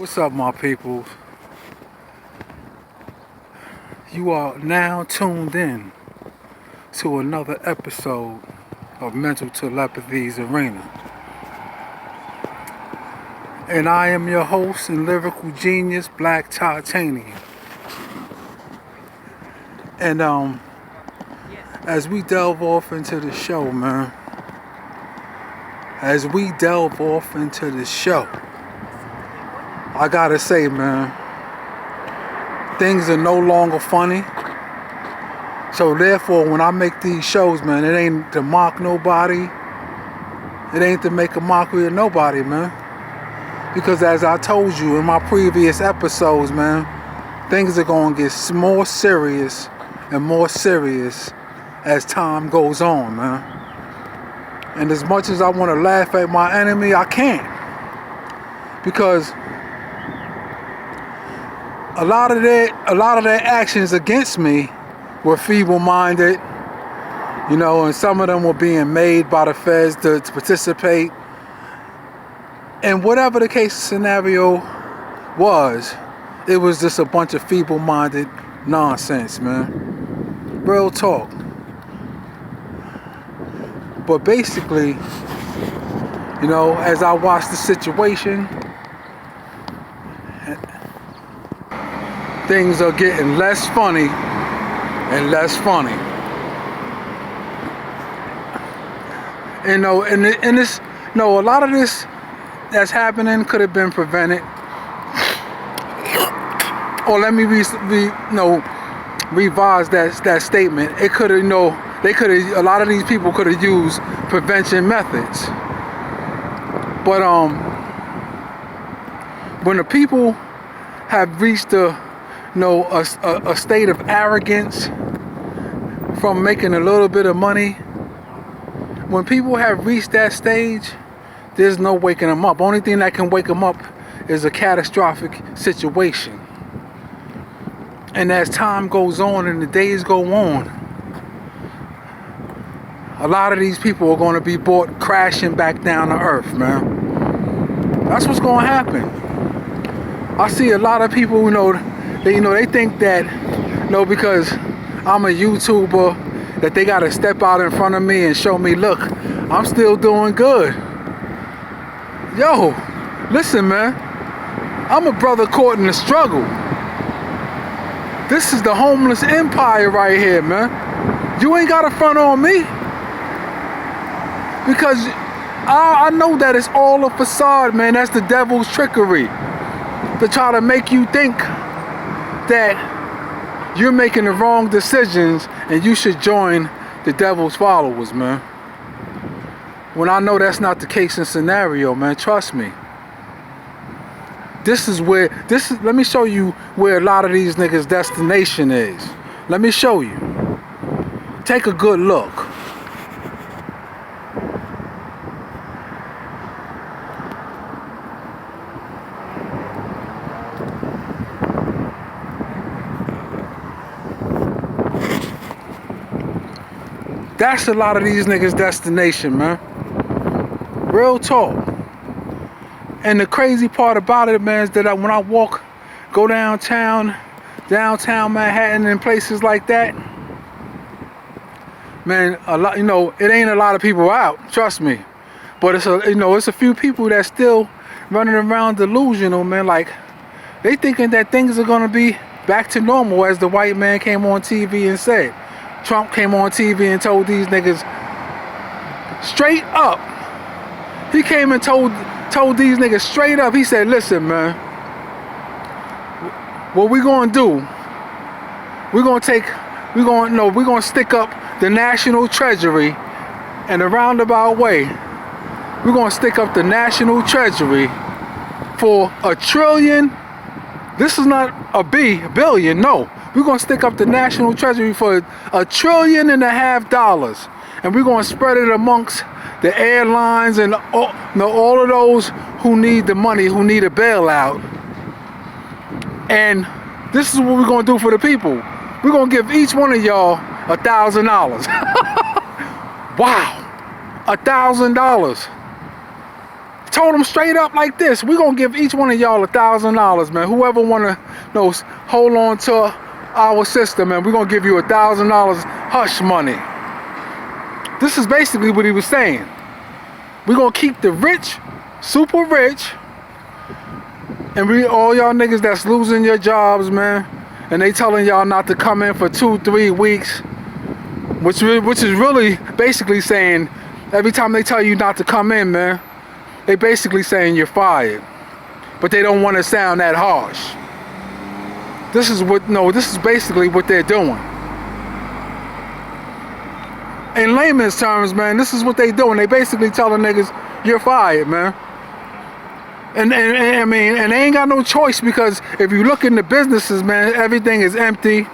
What's up, my people? You are now tuned in to another episode of Mental Telepathy's Arena. And I am your host and lyrical genius, Black Titanium. And as we delve off into the show, man, I gotta say, man, things are no longer funny. So therefore, when I make these shows, man, it ain't to mock nobody. It ain't to make a mockery of nobody, man. Because as I told you in my previous episodes, man, things are gonna get more serious and more serious as time goes on, man. And as much as I want to laugh at my enemy, I can't. Because a lot of their actions against me were feeble-minded, and some of them were being made by the feds to participate. And whatever the case scenario was, it was just a bunch of feeble-minded nonsense, man. Real talk. But basically, as I watch the situation, things are getting less funny and less funny. And a lot of this that's happening could have been prevented. Or let me revise that statement. It could have, a lot of these people could have used prevention methods. But when the people have reached a state of arrogance from making a little bit of money, when people have reached that stage, there's no waking them up. Only thing that can wake them up is a catastrophic situation. And as time goes on and the days go on, a lot of these people are going to be brought crashing back down to earth, man. That's what's going to happen. I see a lot of people, they think that, because I'm a YouTuber, that they got to step out in front of me and show me, look, I'm still doing good. Yo, listen, man. I'm a brother caught in the struggle. This is the homeless empire right here, man. You ain't got to front on me. Because I know that it's all a facade, man. That's the devil's trickery. To try to make you think that you're making the wrong decisions and you should join the devil's followers, man. When I know that's not the case and scenario, man, trust me. Let me show you where a lot of these niggas' destination is. Let me show you. Take a good look. That's a lot of these niggas' destination, man. Real talk. And the crazy part about it, man, is that when I go downtown Manhattan and places like that, man, it ain't a lot of people out, trust me. But it's a few people that still running around delusional, man. Like, they thinking that things are gonna be back to normal, as the white man came on TV and said. Trump came on TV and told these niggas straight up. He came and told these niggas straight up. He said, listen, man, what we gonna do, we're gonna stick up the national treasury in a roundabout way. We're gonna stick up the national treasury for $1 trillion. This is not a billion, no. We're going to stick up the national treasury for $1.5 trillion. And we're going to spread it amongst the airlines and all of those who need the money, who need a bailout. And this is what we're going to do for the people. We're going to give each one of y'all $1,000. Wow. $1,000. told them straight up like this: we gonna give each one of y'all $1,000, man. Whoever wanna hold on to our system, man, we're gonna give you $1,000 hush money. This is basically what he was saying. We're gonna keep the rich, super rich, and all y'all niggas that's losing your jobs, man, and they telling y'all not to come in for 2-3 weeks, which is really basically saying, every time they tell you not to come in, man, they basically saying you're fired. But they don't want to sound that harsh. This is basically what they're doing. In layman's terms, man, this is what they doing. They basically telling niggas, you're fired, man. And I mean, and they ain't got no choice, because if you look into businesses, man, everything is empty.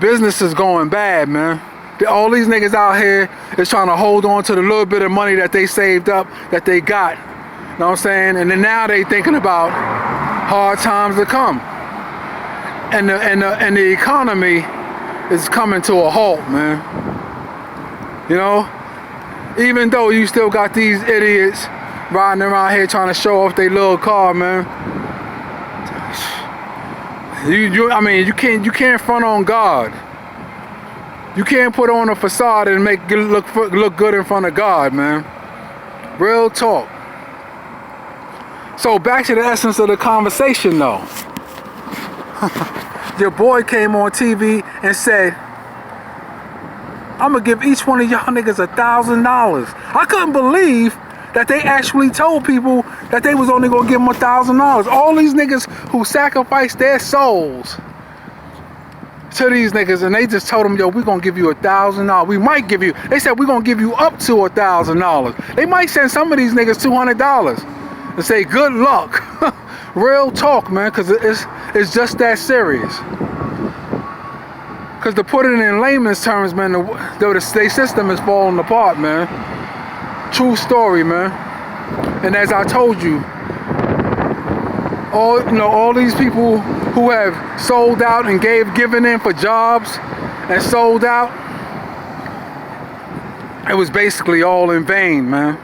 Business is going bad, man. All these niggas out here is trying to hold on to the little bit of money that they saved up, that they got. You know what I'm saying? And then now they thinking about hard times to come. And the economy is coming to a halt, man. You know? Even though you still got these idiots riding around here trying to show off their little car, man. I mean, you can't front on God. You can't put on a facade and make it look good in front of God, man. Real talk. So back to the essence of the conversation, though. Your boy came on TV and said, I'm gonna give each one of y'all niggas $1,000. I couldn't believe that they actually told people that they was only gonna give them $1,000. All these niggas who sacrificed their souls to these niggas, and they just told them, yo, we gonna give you $1,000. We might give you, they said, we gonna give you up to $1,000. They might send some of these niggas $200 and say, good luck. Real talk, man, because it's just that serious. Because to put it in layman's terms, man, the state system is falling apart, man. True story, man. And as I told you, all these people who have sold out and given in for jobs and sold out, it was basically all in vain, man.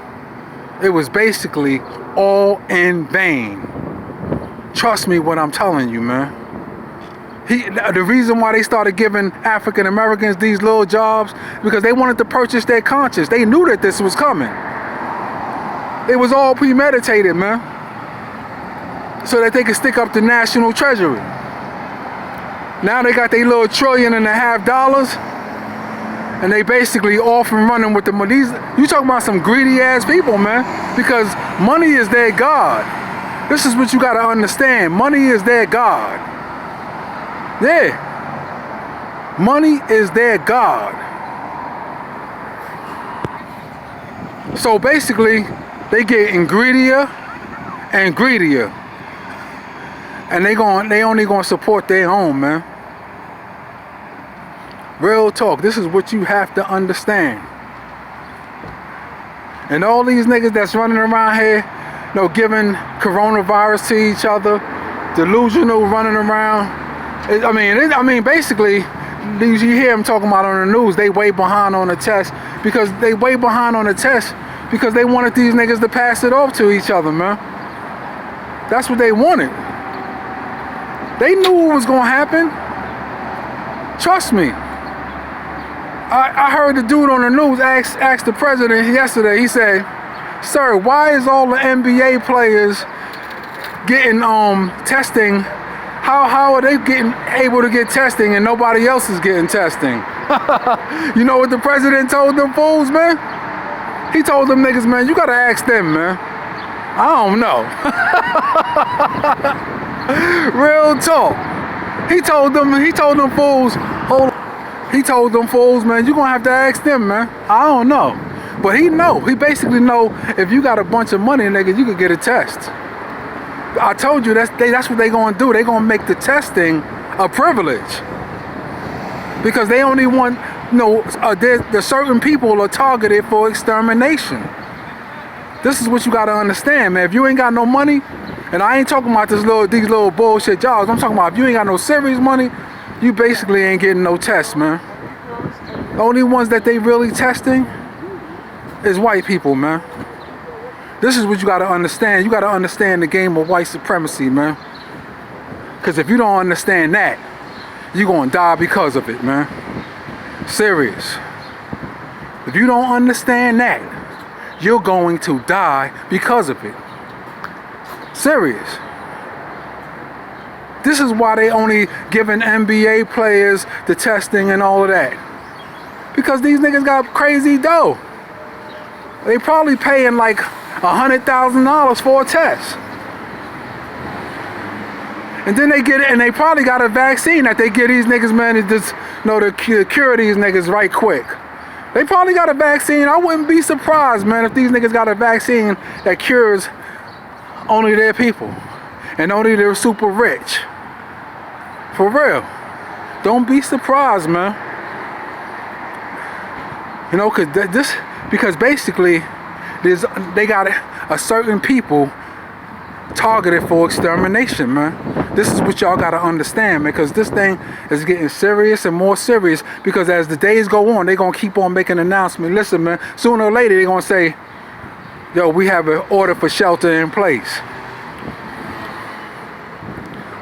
It was basically all in vain. Trust me what I'm telling you, man. The reason why they started giving African Americans these little jobs, because they wanted to purchase their conscience. They knew that this was coming. It was all premeditated, man. So that they could stick up the national treasury. Now they got their little $1.5 trillion, and they basically off and running with the money. You talking about some greedy ass people, man, because money is their God. This is what you gotta understand. Money is their God. Yeah. Money is their God. So basically, they getting greedier and greedier. And they only gonna support their own, man. Real talk. This is what you have to understand. And all these niggas that's running around here, giving coronavirus to each other, delusional, running around. I mean, basically, you hear them talking about on the news, they way behind on the test because they wanted these niggas to pass it off to each other, man. That's what they wanted. They knew what was gonna happen. Trust me. I heard the dude on the news ask the president yesterday. He said, "Sir, why is all the NBA players getting testing? How are they able to get testing and nobody else is getting testing?" You know what the president told them fools, man? He told them niggas, man, you gotta ask them, man. I don't know. Real talk. He told them fools, man, you gonna have to ask them, man. I don't know. But he basically know if you got a bunch of money, nigga, you could get a test. I told you that's what they gonna do. They gonna make the testing a privilege. Because they only want, the certain people are targeted for extermination. This is what you gotta understand, man. If you ain't got no money, and I ain't talking about these little bullshit jobs. I'm talking about if you ain't got no serious money, you basically ain't getting no tests, man. The only ones that they really testing is white people, man. This is what you gotta understand. You gotta understand the game of white supremacy, man. Because if you don't understand that, you're gonna die because of it, man. Serious. If you don't understand that, you're going to die because of it. Serious. This is why they only giving NBA players the testing and all of that. Because these niggas got crazy dough. They probably paying like $100,000 for a test. And then they get it, and they probably got a vaccine that they get these niggas, man, to just, to cure these niggas right quick. They probably got a vaccine. I wouldn't be surprised, man, if these niggas got a vaccine that cures only their people. And only they're super rich. For real. Don't be surprised, man. You know, because basically, they got a certain people targeted for extermination, man. This is what y'all gotta understand, man, because this thing is getting serious and more serious, because as the days go on, they're gonna keep on making announcements. Listen, man, sooner or later, they're gonna say, yo, we have an order for shelter in place.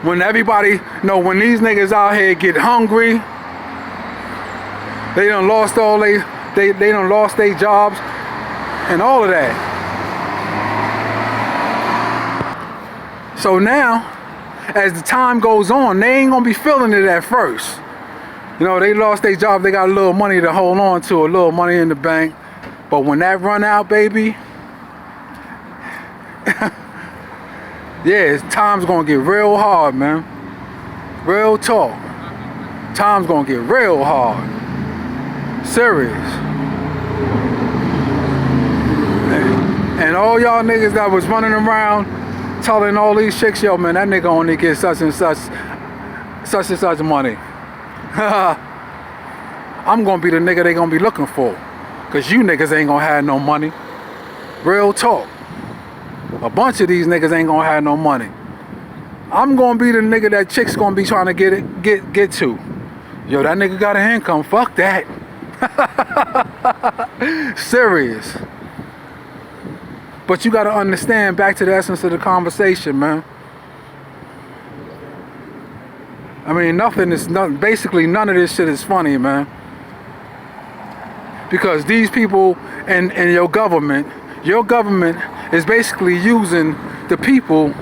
When everybody, when these niggas out here get hungry, they done lost all they done lost their jobs and all of that. So now, as the time goes on, they ain't gonna be feeling it at first. They lost their job, they got a little money to hold on to, a little money in the bank. But when that run out, baby, yeah, time's gonna get real hard, man. Real talk. Time's gonna get real hard. Serious. And all y'all niggas that was running around telling all these chicks, yo, man, that nigga only gets such and such money. I'm gonna be the nigga they gonna be looking for. Cause you niggas ain't gonna have no money. Real talk. A bunch of these niggas ain't gonna have no money. I'm gonna be the nigga that chicks gonna be trying to get to. Yo, that nigga got an income. Fuck that. Serious. But you gotta understand, back to the essence of the conversation, man. I mean, basically none of this shit is funny, man. Because these people and your government is basically using the people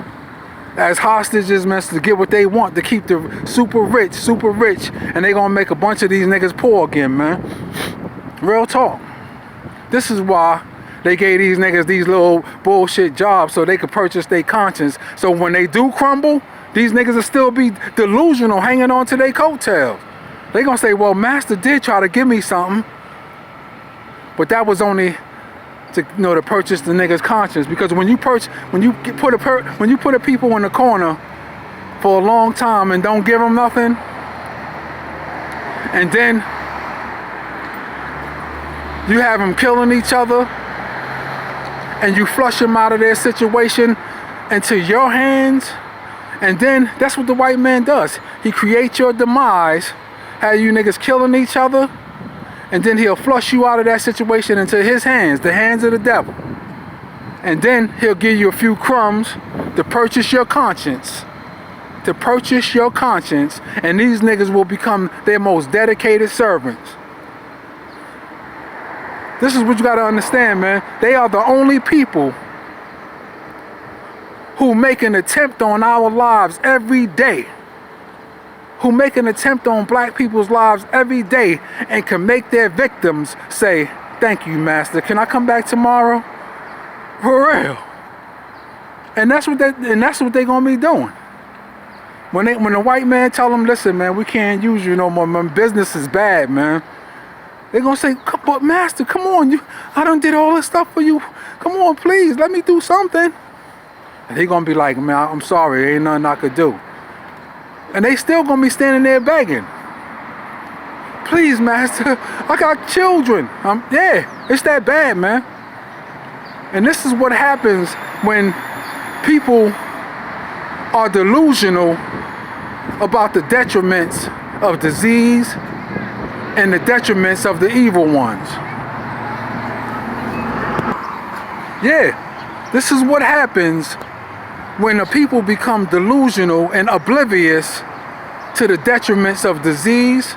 as hostages, man, to get what they want, to keep the super rich, and they gonna make a bunch of these niggas poor again, man. Real talk. This is why they gave these niggas these little bullshit jobs, so they could purchase their conscience. So when they do crumble, these niggas will still be delusional, hanging on to their coattails. They gonna say, well, Master did try to give me something, but that was only to purchase the nigga's conscience. Because when you put a people in the corner for a long time and don't give them nothing, and then you have them killing each other, and you flush them out of their situation into your hands, and then that's what the white man does. He creates your demise, have you niggas killing each other, and then he'll flush you out of that situation into his hands, the hands of the devil. And then he'll give you a few crumbs to purchase your conscience. And these niggas will become their most dedicated servants. This is what you gotta understand, man. They are the only people who make an attempt on our lives every day. Who make an attempt on black people's lives every day and can make their victims say, thank you, Master. Can I come back tomorrow? For real. And that's what they gonna be doing. When the white man tell them, listen, man, we can't use you no more, man. Business is bad, man. They gonna say, but Master, come on, I done did all this stuff for you. Come on, please, let me do something. And he gonna be like, man, I'm sorry, ain't nothing I could do. And they still gonna be standing there begging. Please, Master, I got children. Yeah, it's that bad, man. And this is what happens when people are delusional about the detriments of disease and the detriments of the evil ones. Yeah, This is what happens when the people become delusional and oblivious to the detriments of disease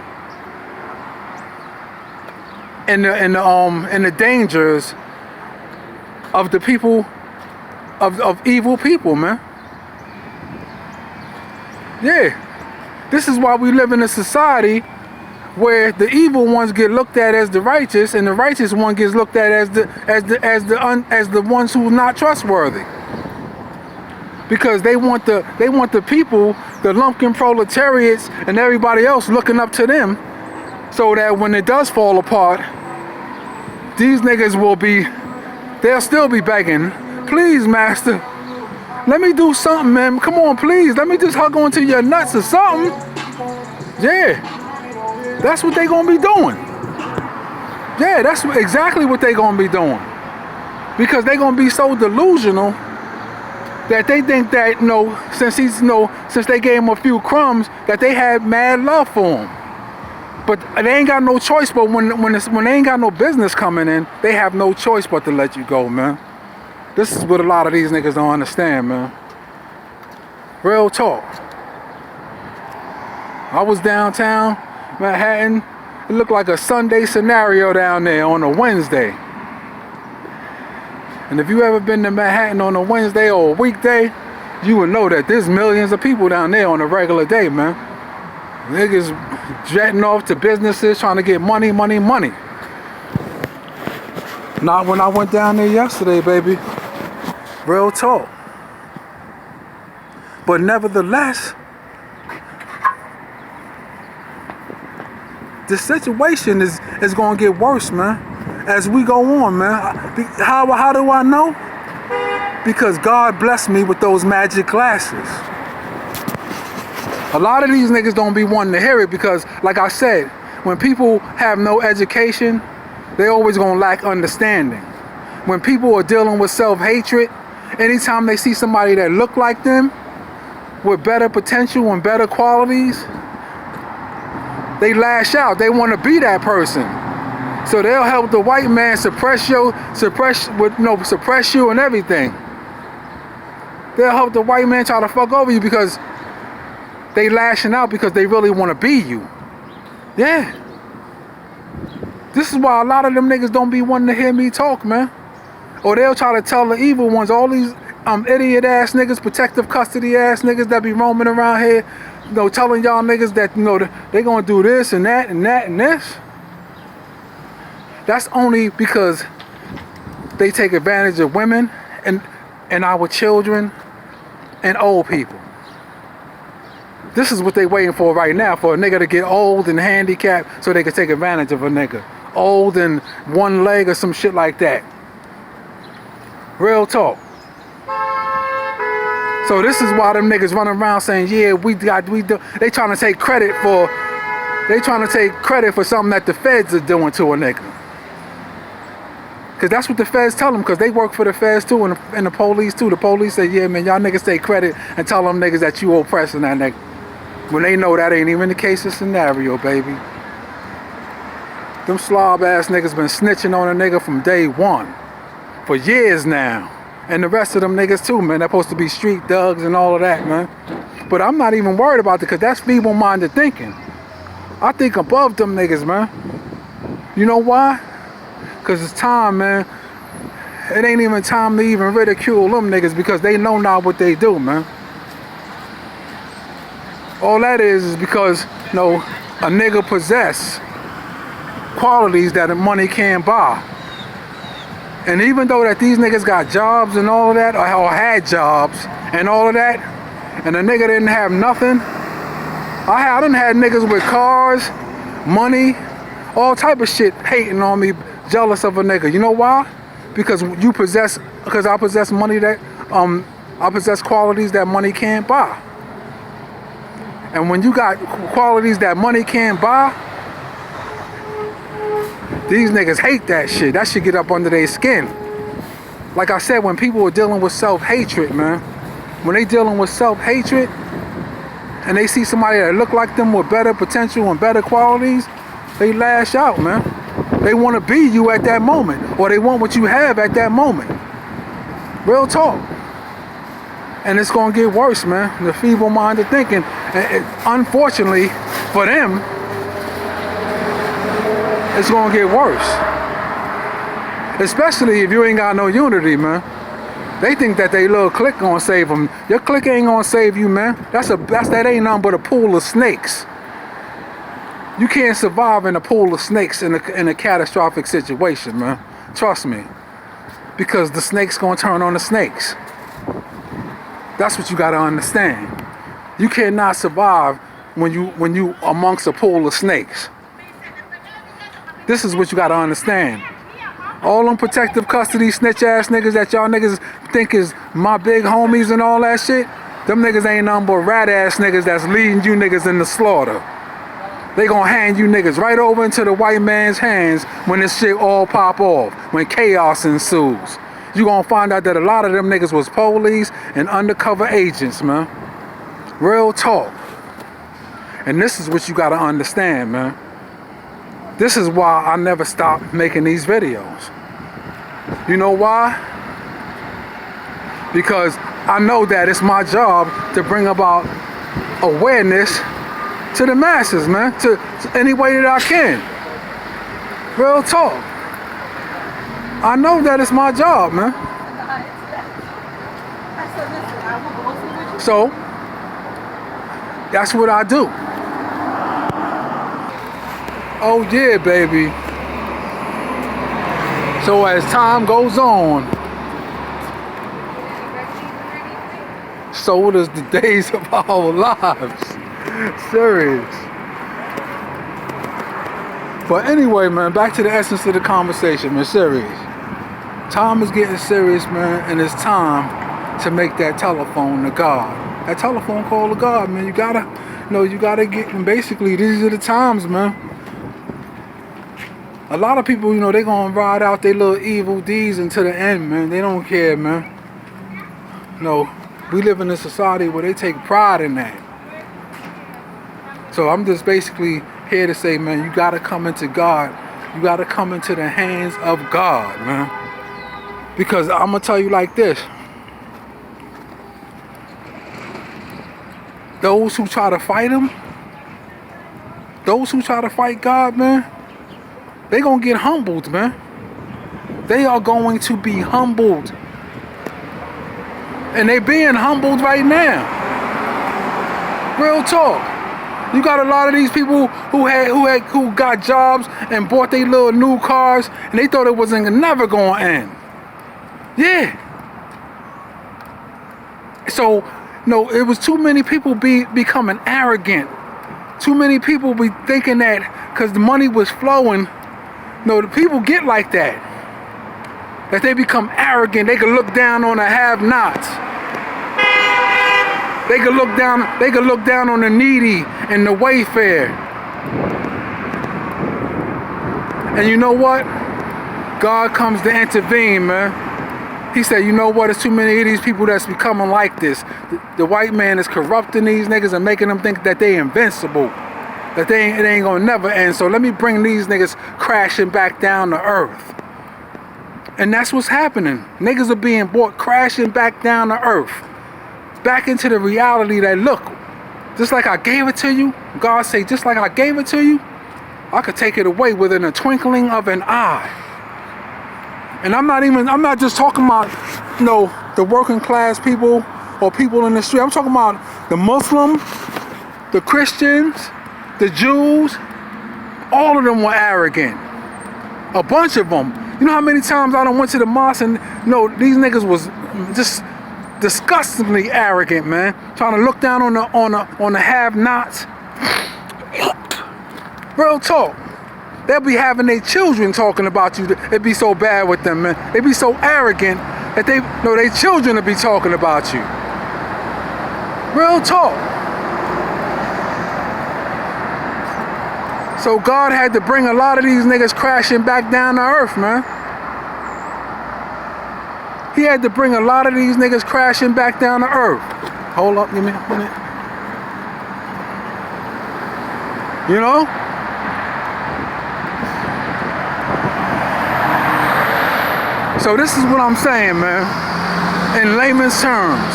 and the dangers of the people of evil people, man. Yeah. This is why we live in a society where the evil ones get looked at as the righteous, and the righteous one gets looked at as the ones who are not trustworthy. Because they want the people, the lumpkin proletariats, and everybody else looking up to them, so that when it does fall apart, these niggas they'll still be begging, please, master, let me do something, man. Come on, please. Let me just hug onto your nuts or something. Yeah. That's what they gonna be doing. Yeah, that's exactly what they gonna be doing. Because they gonna be so delusional that they think that, since they gave him a few crumbs, that they had mad love for him. But they ain't got no choice. But when they ain't got no business coming in, they have no choice but to let you go, man. This is what a lot of these niggas don't understand, man. Real talk. I was downtown Manhattan. It looked like a Sunday scenario down there on a Wednesday. And if you ever been to Manhattan on a Wednesday or a weekday, you would know that there's millions of people down there on a regular day, man. Niggas jetting off to businesses trying to get money. Not when I went down there yesterday, baby. Real talk. But nevertheless, the situation is going to get worse, man, as we go on, man. How do I know? Because God blessed me with those magic glasses. A lot of these niggas don't be wanting to hear it because, like I said, when people have no education, they always gonna lack understanding. When people are dealing with self-hatred, anytime they see somebody that look like them with better potential and better qualities, they lash out. They want to be that person. So they'll help the white man suppress you and everything. They'll help the white man try to fuck over you because they lashing out because they really want to be you. Yeah. This is why a lot of them niggas don't be wanting to hear me talk, man. Or they'll try to tell the evil ones, all these idiot ass niggas, protective custody ass niggas that be roaming around here, telling y'all niggas that, they gonna do this and that and that and this. That's only because they take advantage of women and our children and old people. This is what they waiting for right now, for a nigga to get old and handicapped so they can take advantage of a nigga. Old and one leg or some shit like that. Real talk. So this is why them niggas running around saying, yeah, they trying to take credit for something that the feds are doing to a nigga. Because that's what the feds tell them, because they work for the feds too and the police too. The police say, yeah, man, y'all niggas take credit and tell them niggas that you oppressing that nigga. When they know that ain't even the case of scenario, baby. Them slob ass niggas been snitching on a nigga from day one. For years now. And the rest of them niggas too, man. They're supposed to be street thugs and all of that, man. But I'm not even worried about it, because that's feeble-minded thinking. I think above them niggas, man. You know why? Because it's time, man. It ain't even time to even ridicule them niggas, because they know now what they do, man. All that is because, a nigga possess qualities that money can't buy. And even though that these niggas got jobs and all of that, or had jobs and all of that, and the nigga didn't have nothing, I done had niggas with cars, money, all type of shit hating on me, jealous of a nigga. You know why? Because I possess money that, I possess qualities that money can't buy. And when you got qualities that money can't buy, these niggas hate that shit. That shit get up under their skin. Like I said, when people are dealing with self-hatred, man, when they dealing with self-hatred and they see somebody that look like them with better potential and better qualities, they lash out, man. They want to be you at that moment, or they want what you have at that moment. Real talk. And it's gonna get worse, man. The feeble-minded thinking. Unfortunately for them, it's gonna get worse. Especially if you ain't got no unity, man. They think that they little clique gonna save them. Your clique ain't gonna save you, man. That ain't nothing but a pool of snakes. You can't survive in a pool of snakes in a catastrophic situation, man. Trust me. Because the snake's gonna turn on the snakes. That's what you gotta understand. You cannot survive when you amongst a pool of snakes. This is what you gotta understand. All them protective custody snitch ass niggas that y'all niggas think is my big homies and all that shit, them niggas ain't nothing but rat ass niggas that's leading you niggas in the slaughter. They gonna hand you niggas right over into the white man's hands when this shit all pop off, when chaos ensues. You gonna find out that a lot of them niggas was police and undercover agents, man. Real talk. And this is what you gotta understand, man. This is why I never stopped making these videos. You know why? Because I know that it's my job to bring about awareness to the masses, man, to any way that I can. Real talk. I know that it's my job, man. So, that's what I do. Oh yeah, baby. So as time goes on, so does the days of our lives. Serious. But anyway, man, back to the essence of the conversation, man. Serious. Time is getting serious, man, and it's time to make that telephone to God. That telephone call to God, man. You gotta get, and basically these are the times, man. A lot of people, they gonna ride out their little evil deeds until the end, man. They don't care, man. We live in a society where they take pride in that. So I'm just basically here to say, man, you gotta come into God. You gotta come into the hands of God, man. Because I'm gonna tell you like this. Those who try to fight him, those who try to fight God, man, they gonna get humbled, man. They are going to be humbled. And they being humbled right now. Real talk. You got a lot of these people who got jobs and bought their little new cars and they thought it wasn't never gonna end. Yeah. So, it was too many people becoming arrogant. Too many people be thinking that because the money was flowing. No, the people get like that. That they become arrogant. They can look down on the have-nots. They can look down on the needy and the wayfarer. And you know what? God comes to intervene, man. He said, you know what? There's too many of these people that's becoming like this. The white man is corrupting these niggas and making them think that they invincible. That it ain't gonna never end. So let me bring these niggas crashing back down to earth. And that's what's happening. Niggas are being brought crashing back down to earth. Back into the reality that, look, just like I gave it to you, God say, just like I gave it to you, I could take it away within a twinkling of an eye. And I'm not just talking about, the working class people or people in the street. I'm talking about the Muslims, the Christians, the Jews. All of them were arrogant. A bunch of them. You know how many times I done went to the mosque and these niggas was just disgustingly arrogant, man. Trying to look down on the have-nots. Real talk. They'll be having their children talking about you. It'd be so bad with them, man. They be so arrogant that their children will be talking about you. Real talk. So God had to bring a lot of these niggas crashing back down to earth, man. He had to bring a lot of these niggas crashing back down to earth. Hold up, give me a minute. So this is what I'm saying, man. in layman's terms,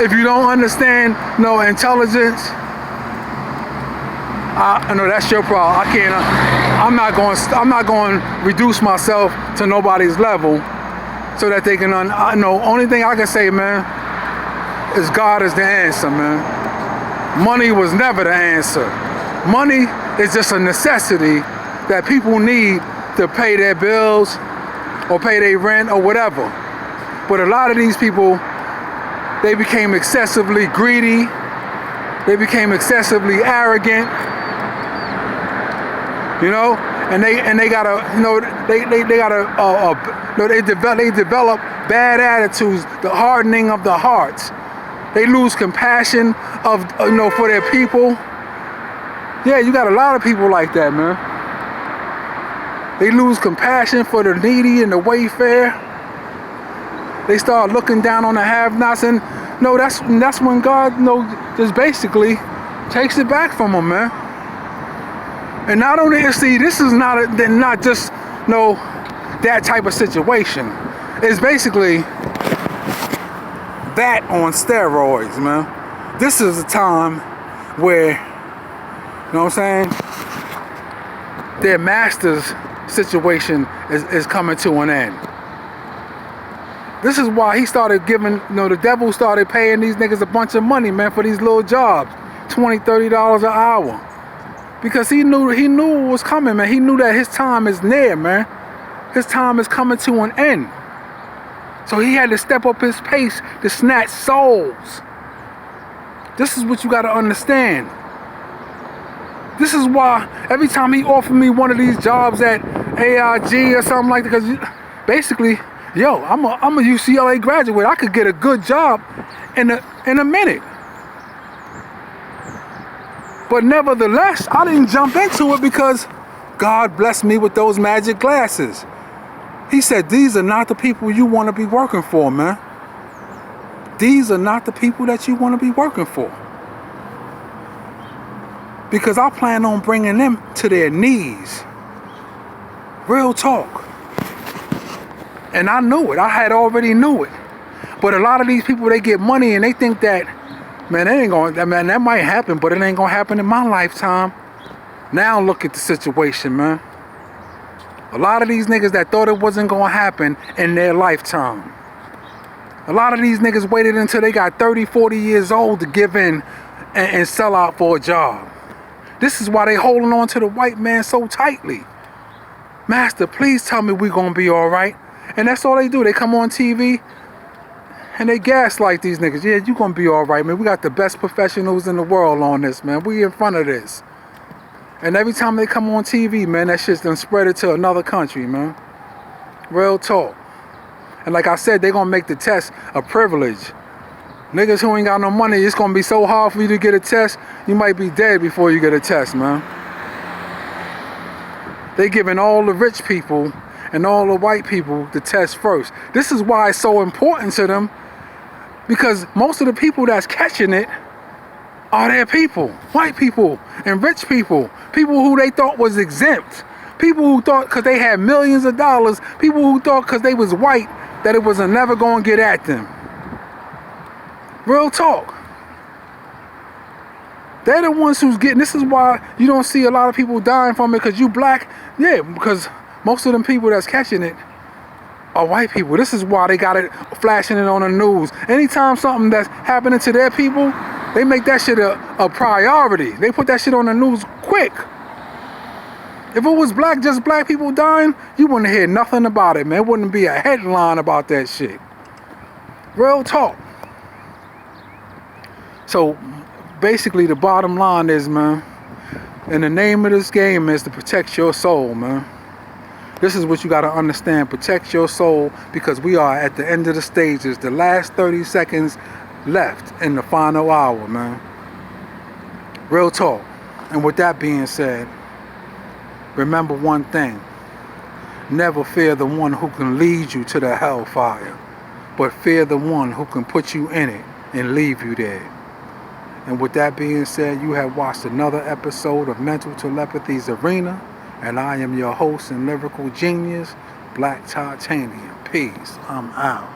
if you don't understand no intelligence, I know that's your problem. I'm not going to reduce myself to nobody's level so that they can only thing I can say, man, is God is the answer, man. Money was never the answer. Money is just a necessity that people need to pay their bills or pay their rent or whatever. But a lot of these people, they became excessively greedy. They became excessively arrogant. And they gotta, they develop bad attitudes, the hardening of the hearts. They lose compassion for their people. Yeah, you got a lot of people like that, man. They lose compassion for the needy and the wayfarer. They start looking down on the have-nots, and that's when God, just basically takes it back from them, man. And not only this is not just that type of situation. It's basically that on steroids, man. This is a time where, you know what I'm saying, their master's situation is coming to an end. This is why he started giving, the devil started paying these niggas a bunch of money, man, for these little jobs, $20, $30 an hour. Because he knew what was coming, man. He knew that his time is near, man. His time is coming to an end. So he had to step up his pace to snatch souls. This is what you got to understand. This is why every time he offered me one of these jobs at AIG or something like that, because basically, I'm a UCLA graduate. I could get a good job in a minute. But nevertheless, I didn't jump into it because God blessed me with those magic glasses. He said, these are not the people you want to be working for, man. These are not the people that you want to be working for. Because I plan on bringing them to their knees. Real talk. And I knew it. I had already knew it. But a lot of these people, they get money and they think that, man, that might happen, but it ain't gonna happen in my lifetime. Now look at the situation, man. A lot of these niggas that thought it wasn't gonna happen in their lifetime. A lot of these niggas waited until they got 30, 40 years old to give in and sell out for a job. This is why they holding on to the white man so tightly. Master, please tell me we gonna be all right. And that's all they do. They come on TV and they gaslight these niggas. Yeah, you gonna be all right, man. We got the best professionals in the world on this, man. We in front of this. And every time they come on TV, man, that shit's done spread it to another country, man. Real talk. And like I said, they gonna make the test a privilege. Niggas who ain't got no money, it's gonna be so hard for you to get a test, you might be dead before you get a test, man. They giving all the rich people and all the white people the test first. This is why it's so important to them, because most of the people that's catching it are their people, white people and rich people, people who they thought was exempt, people who thought because they had millions of dollars, people who thought because they was white that it was never going to get at them. Real talk. They're the ones who's getting, this is why you don't see a lot of people dying from it because you black. Yeah, because most of them people that's catching it are white people. This is why they got it flashing it on the news. Anytime something that's happening to their people, they make that shit a priority. They put that shit on the news quick. If it was just black people dying, you wouldn't hear nothing about it, man. It wouldn't be a headline about that shit. Real talk. So basically the bottom line is, man, and the name of this game is to protect your soul, man. This is what you got to understand. Protect your soul, because we are at the end of the stages. The last 30 seconds left in the final hour, man. Real talk. And with that being said, remember one thing. Never fear the one who can lead you to the hellfire, but fear the one who can put you in it and leave you there. And with that being said, you have watched another episode of Mental Telepathy's Arena, and I am your host and lyrical genius, Black Titanium. Peace. I'm out.